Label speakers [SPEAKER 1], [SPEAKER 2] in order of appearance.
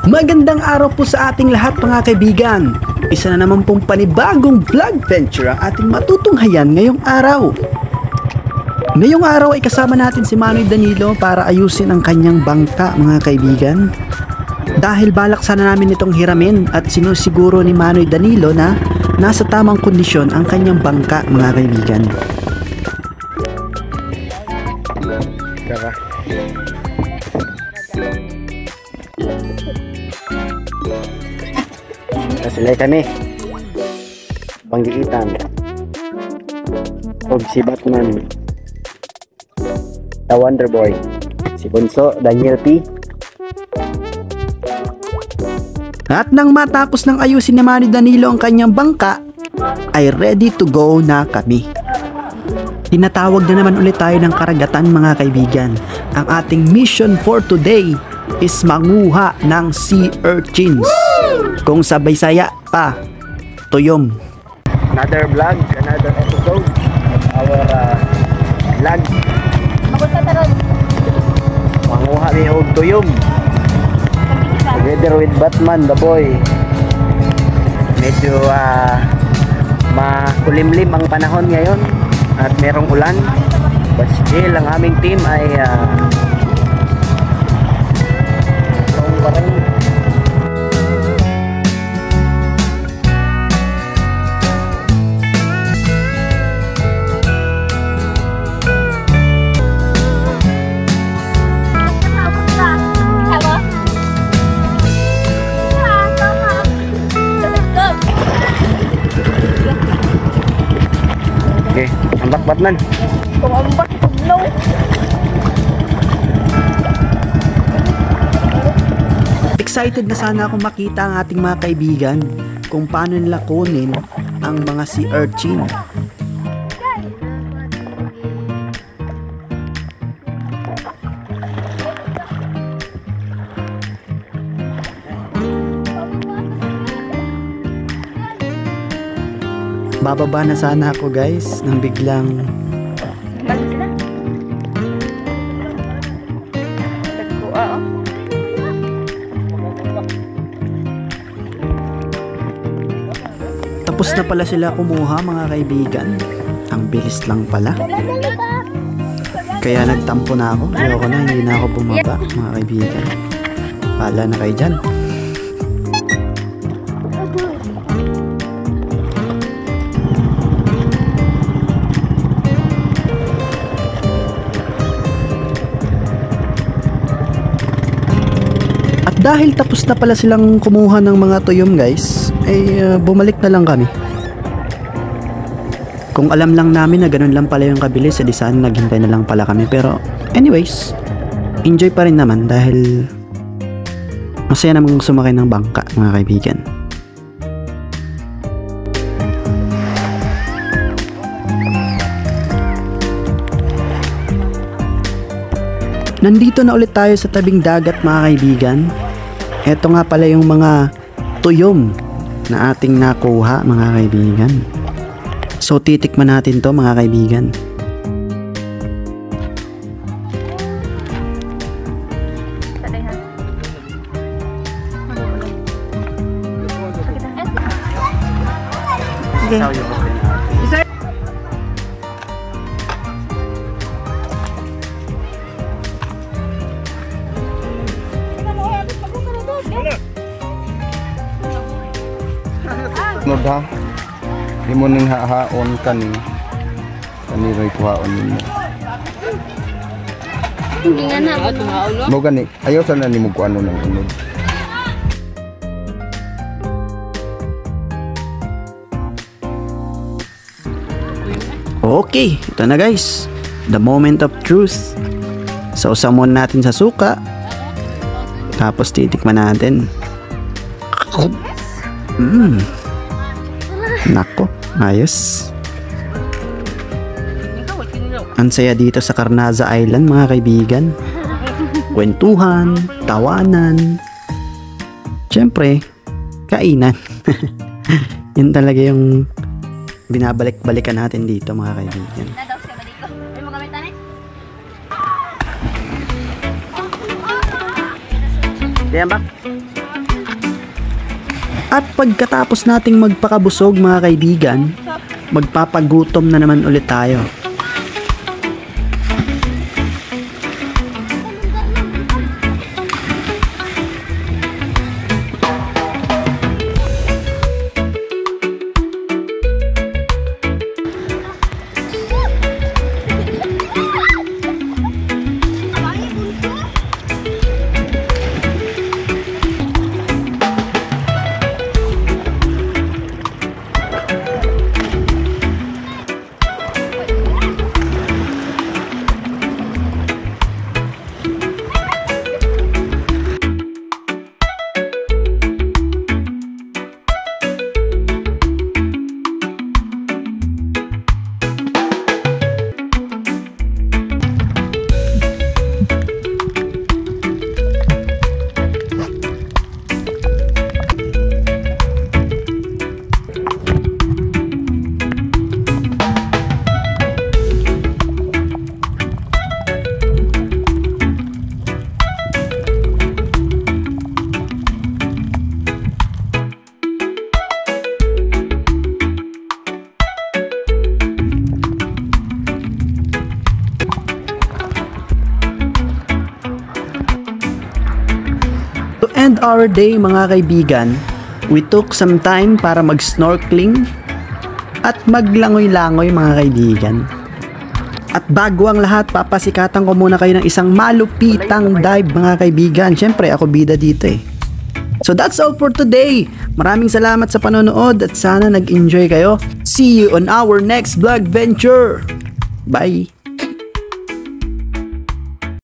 [SPEAKER 1] Magandang araw po sa ating lahat mga kaibigan. Isa na naman pong panibagong vlog venture ang ating matutunghayan ngayong araw. Ngayong araw ay kasama natin si Manoy Danilo para ayusin ang kanyang bangka mga kaibigan. Dahil balak sana namin itong hiramin at sinusiguro ni Manoy Danilo na nasa tamang kondisyon ang kanyang bangka mga kaibigan.
[SPEAKER 2] Tara. Kasilay kami panggiitan og si Batman, the Wonder Boy, si Bunso, Daniel P.
[SPEAKER 1] At nang matapos ng ayusin ni Manoy Danilo ang kanyang bangka, ay ready to go na kami. Tinatawag na naman ulit tayo ng karagatan mga kaibigan. Ang ating mission for today is manguha ng sea urchins. Kung sabay saya pa, tuyom.
[SPEAKER 2] Another vlog, another episode of our vlog. Manguha ni og tuyom together with Batman the boy. Medyo makulimlim ang panahon ngayon at merong ulan, but still ang aming team ay strong pa rin. Okay, ambak Batman.
[SPEAKER 3] Ambak, no.
[SPEAKER 1] Excited na sana akong makita ang ating mga kaibigan kung paano nila kunin ang mga sea urchin. Bababa na sana ako guys nang biglang tapos na pala sila kumuha mga kaibigan. Ang bilis lang pala. Kaya nagtampo na ako. Ayoko na, hindi na ako bumaba mga kaibigan. Pala na kayo dyan. Dahil tapos na pala silang kumuha ng mga tuyom guys, ay bumalik na lang kami. Kung alam lang namin na ganun lang pala yung kabilis, edi saan naghintay na lang pala kami. Pero anyways, enjoy pa rin naman dahil masaya namang sumakay ng bangka mga kaibigan. Nandito na ulit tayo sa tabing dagat mga kaibigan. Ito nga pala yung mga tuyom na ating nakuha mga kaibigan. So titikman natin to mga kaibigan.
[SPEAKER 2] Nod ha, di mo ning hahaon kaniroy kuhaon ninyo.
[SPEAKER 3] Hindi nga na.
[SPEAKER 2] Mo gani, ayaw sana ni mo kuano ng unod.
[SPEAKER 1] Okay, ito na guys. The moment of truth. Sausamon natin sa suka. Tapos titikman natin. Nako, ayos. Ang saya dito sa Carnaza Island mga kaibigan. Kwentuhan, tawanan, syempre, kainan. Yun talaga yung binabalik-balikan natin dito mga kaibigan.
[SPEAKER 2] Diyan ba?
[SPEAKER 1] At pagkatapos nating magpakabusog mga kaibigan, magpapagutom na naman ulit tayo. To end our day mga kaibigan, we took some time para mag-snorkeling at maglangoy-langoy mga kaibigan. At bago ang lahat, papasikatan ko muna kayo ng isang malupitang dive mga kaibigan. Siyempre ako bida dito eh. So that's all for today. Maraming salamat sa panonood at sana nag-enjoy kayo. See you on our next vlog venture. Bye!